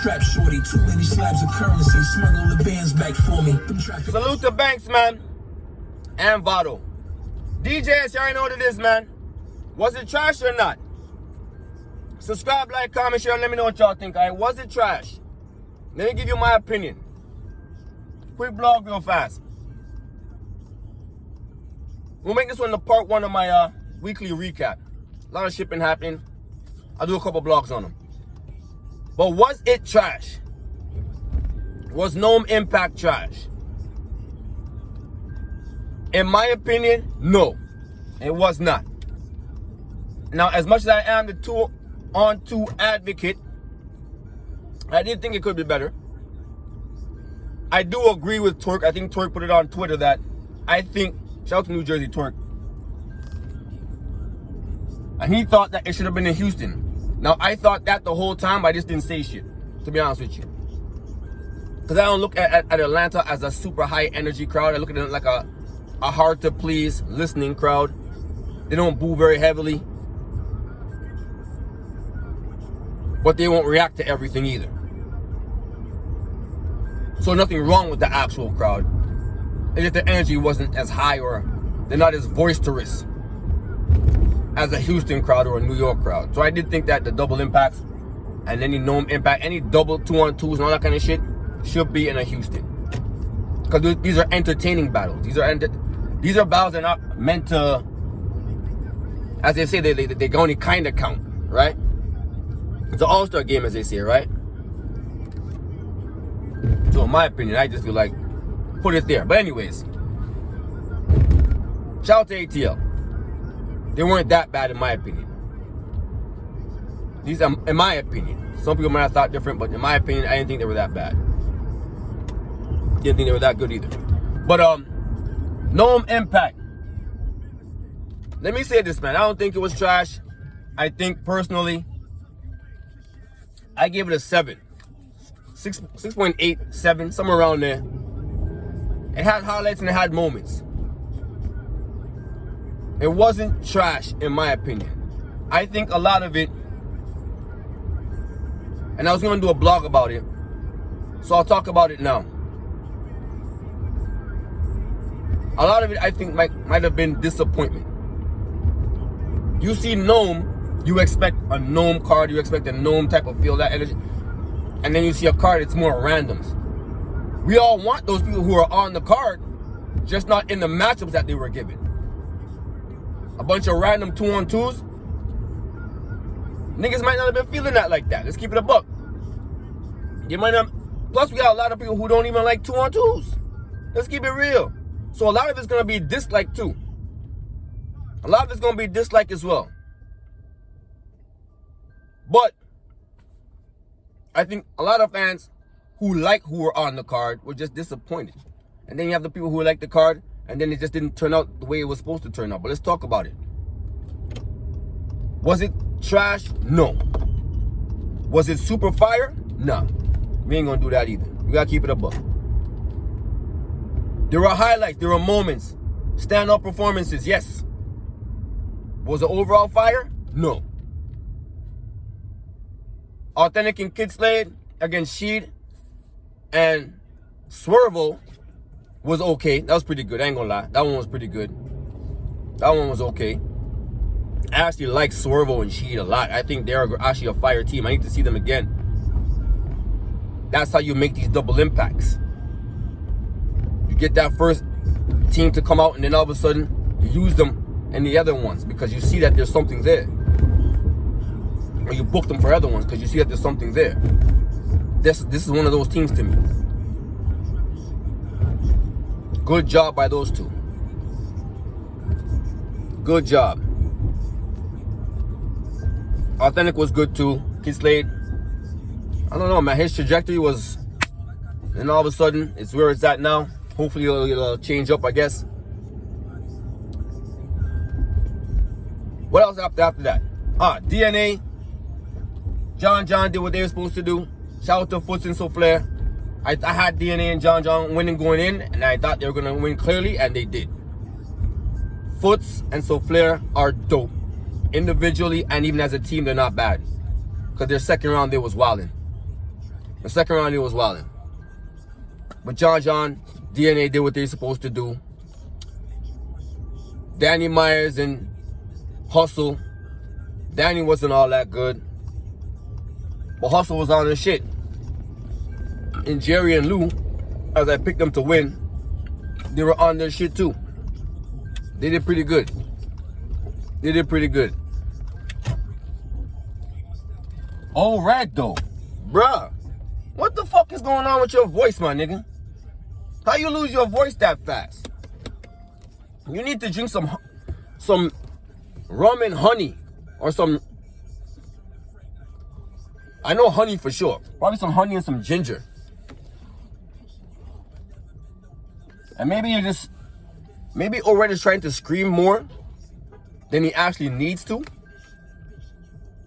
strap shorty. Too many slabs of currency. Smuggle the bands back for me. Salute to Banks, man. And Vado. D.J.S, you already know what it is, man. Was it trash or not? Subscribe, like, comment, share, let me know what y'all think. Alright, was it trash? Let me give you my opinion. Quick blog real fast. We'll make this one the part one of my weekly recap. A lot of shipping happening. I'll do a couple blogs on them. But was it trash? Was NOME Impact trash? In my opinion, no. It was not. Now, as much as I am the 2-on-2 advocate, I did think it could be better. I do agree with Twerk. I think Twerk put it on Twitter that I think, shout out to New Jersey Twerk, and he thought that it should have been in Houston. Now, I thought that the whole time, but I just didn't say shit, to be honest with you. Because I don't look at Atlanta as a super high energy crowd. I look at it like a hard to please listening crowd. They don't boo very heavily, but they won't react to everything either. So nothing wrong with the actual crowd. It's just the energy wasn't as high, or they're not as boisterous as a Houston crowd or a New York crowd. So I did think that the double impacts and any NOME Impact, any double 2-on-2s and all that kind of shit should be in a Houston. Because these are entertaining battles. These are battles that are not meant to, as they say, they only kind of count, right? It's an all-star game, as they say, right? So in my opinion, I just feel like put it there. But anyways, shout out to ATL. They weren't that bad in my opinion. These are, in my opinion. Some people might have thought different, but in my opinion, I didn't think they were that bad. Didn't think they were that good either. But NOME Impact. Let me say this, man. I don't think it was trash. I think personally, I gave it a 7. 6.8, 7, somewhere around there. It had highlights and it had moments. It wasn't trash, in my opinion. I think a lot of it, and I was going to do a blog about it, so I'll talk about it now. A lot of it, I think, might have been disappointment. You see NOME, you expect a NOME card, you expect a NOME type of feel, that energy. And then you see a card, it's more randoms. We all want those people who are on the card, just not in the matchups that they were given. A bunch of random 2-on-2s. Niggas might not have been feeling that like that. Let's keep it a buck. You might not. Plus, we got a lot of people who don't even like 2-on-2s. Let's keep it real. So a lot of it's gonna be dislike too. A lot of it's gonna be dislike as well. But I think a lot of fans who were on the card were just disappointed. And then you have the people who like the card, and then it just didn't turn out the way it was supposed to turn out. But let's talk about it. Was it trash? No. Was it super fire? Nah. We ain't gonna do that either. We gotta keep it a buck. There were highlights, there were moments, stand-up performances, yes. Was it overall fire? No. Authentic and Kid Slade against Sheed and Swervo was okay. That was pretty good. I ain't gonna lie. That one was pretty good. That one was okay. I actually like Swervo and Sheed a lot. I think they're actually a fire team. I need to see them again. That's how you make these double impacts. You get that first team to come out, and then all of a sudden you use them in the other ones because you see that there's something there. Or you book them for other ones because you see that there's something there. This is one of those teams to me. Good job by those two. Good job. Authentic was good too. Kid Slade, I don't know, man. His trajectory was, and all of a sudden, it's where it's at now. Hopefully it'll change up, I guess. What else after that? DNA. John did what they were supposed to do. Shout out to Foots and Souffleur. I had DNA and John winning going in, and I thought they were going to win clearly, and they did. Foots and Souffleur are dope. Individually and even as a team, they're not bad. Because their second round, they was wilding. The second round, he was wilding. But John, DNA did what they supposed to do. Danny Myers and Hustle. Danny wasn't all that good. But Hustle was on his shit. And Jerry and Lou, as I picked them to win, they were on their shit too. They did pretty good. They did pretty good. All right, though. Bruh, what the fuck is going on with your voice, my nigga? How you lose your voice that fast? You need to drink some rum and honey. Or some... I know honey for sure. Probably some honey and some ginger. And maybe you're just... Maybe O'Red is trying to scream more than he actually needs to.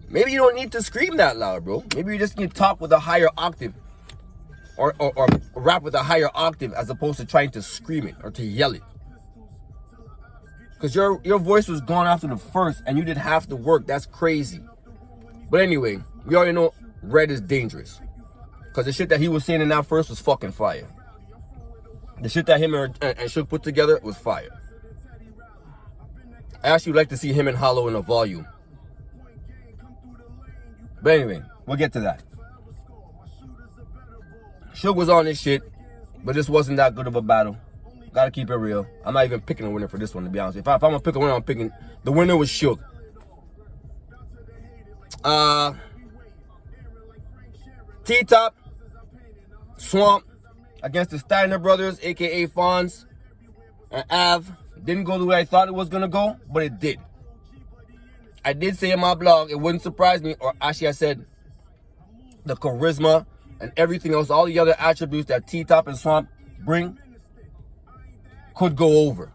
Maybe you don't need to scream that loud, bro. Maybe you just need to talk with a higher octave. Or rap with a higher octave as opposed to trying to scream it or to yell it. Because your voice was gone after the first and you did half the work. That's crazy. But anyway, we already know Red is dangerous. Because the shit that he was saying in that first was fucking fire. The shit that him and Shook put together was fire. I actually would like to see him and Hollow in a volume. But anyway, we'll get to that. Shook was on this shit, but this wasn't that good of a battle. Gotta keep it real. I'm not even picking a winner for this one, to be honest. If I'm gonna pick a winner, I'm picking... The winner was Shook. T-Top, Swamp, against the Steiner brothers, a.k.a. Fonz and Av. Didn't go the way I thought it was going to go, but it did. I did say in my blog, it wouldn't surprise me, or actually I said the charisma and everything else, all the other attributes that T-Top and Swamp bring could go over.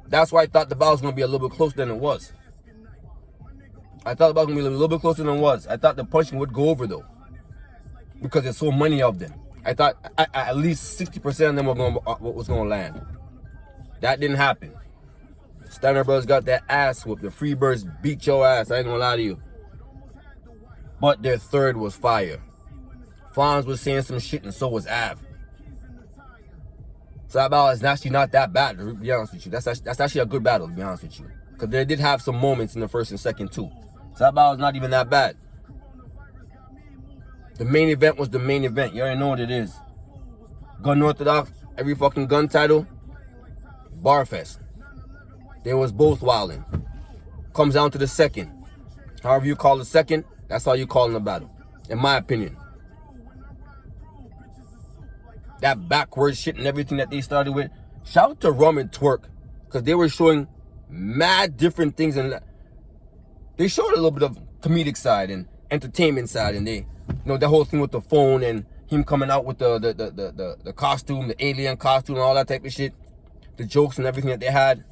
That's why I thought the battle was going to be a little bit closer than it was. I thought the battle was going to be a little bit closer than it was. I thought the punching would go over, though, because there's so many of them. I thought at least 60% of them was going to land. That didn't happen. Steiner Brothers got that ass whooped. The Freebirds beat your ass. I ain't going to lie to you. But their third was fire. Fonz was saying some shit and so was Av. So that battle is actually not that bad, to be honest with you. That's actually a good battle, to be honest with you. Because they did have some moments in the first and second, too. So that battle is not even that bad. The main event was the main event. You already know what it is. Gun Orthodox, every fucking gun title. Barfest. They was both wilding. Comes down to the second. However you call the second, that's how you call in the battle. In my opinion. That backwards shit and everything that they started with. Shout out to Rum and Twerk. Because they were showing mad different things. And they showed a little bit of comedic side and entertainment side. And they, that whole thing with the phone and him coming out with the costume, the alien costume and all that type of shit. The jokes and everything that they had.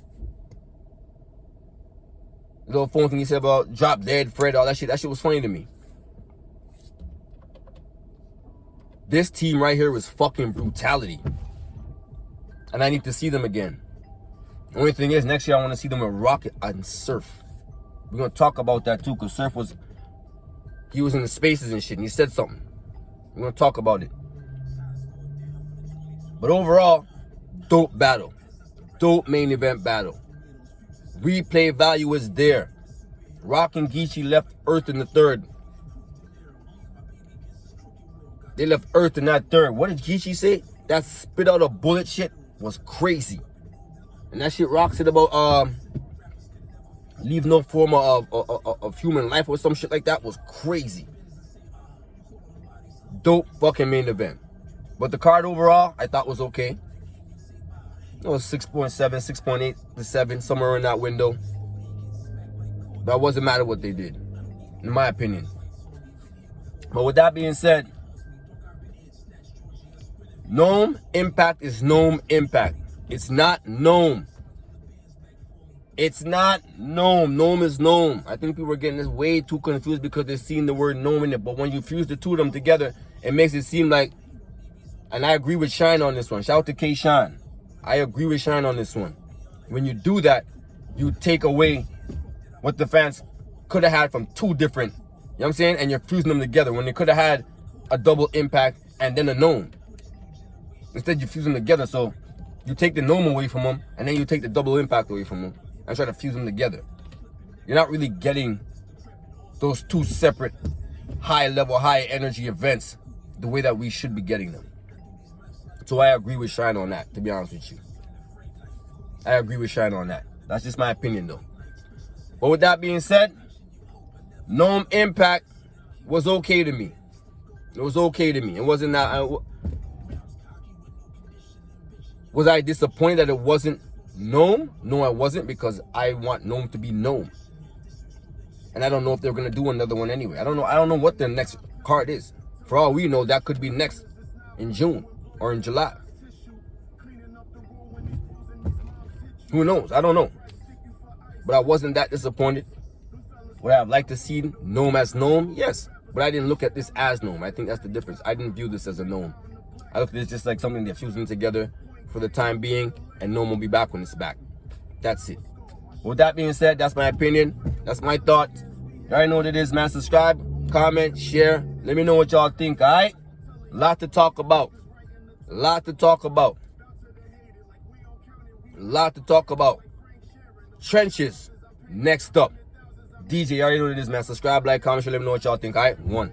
The little phone thing he said about Drop Dead, Fred, all that shit. That shit was funny to me. This team right here was fucking brutality. And I need to see them again. The only thing is, next year I want to see them with Rocket and Surf. We're going to talk about that too, because Surf was... He was in the spaces and shit, and he said something. We're going to talk about it. But overall, dope battle. Dope main event battle. Replay value is there. Rock and Geechee left Earth in the third. They left Earth in that third. What did Geechee say? That spit out a bullet shit was crazy. And that shit Rock said about leave no form of human life or some shit like that was crazy. Dope fucking main event. But the card overall, I thought was okay. It was 6.7, 6.8 to 7, somewhere in that window. But it wasn't matter what they did, in my opinion. But with that being said, NOME Impact is NOME Impact. It's not NOME. It's not NOME. NOME is NOME. I think people are getting this way too confused because they're seeing the word NOME in it. But when you fuse the two of them together, it makes it seem like, and I agree with Shine on this one. Shout out to K Shine. I agree with Shine on this one. When you do that, you take away what the fans could have had from two different, you know what I'm saying? And you're fusing them together. When they could have had a double impact and then a NOME. Instead, you fuse them together. So you take the NOME away from them, and then you take the double impact away from them, and try to fuse them together. You're not really getting those two separate high level, high energy events the way that we should be getting them. So I agree with Shine on that, to be honest with you. I agree with Shine on that. That's just my opinion, though. But with that being said, NOME Impact was okay to me. It was okay to me. It wasn't that... Was I disappointed that it wasn't NOME? No, I wasn't, because I want NOME to be NOME. And I don't know if they're going to do another one anyway. I don't know what their next card is. For all we know, that could be next in June or in July. Who knows? I don't know. But I wasn't that disappointed. Would I have liked to see NOME as NOME? Yes. But I didn't look at this as NOME. I think that's the difference. I didn't view this as a NOME. I looked at it just like something they're fusing together for the time being, and NOME will be back when it's back. That's it. With that being said, that's my opinion. That's my thought. You already know what it is, man. Subscribe, comment, share. Let me know what y'all think, all right? A lot to talk about. A lot to talk about. A lot to talk about. Trenches. Next up. DJ, you already know what it is, man. Subscribe, like, comment, share. Let me know what y'all think, all right? 1.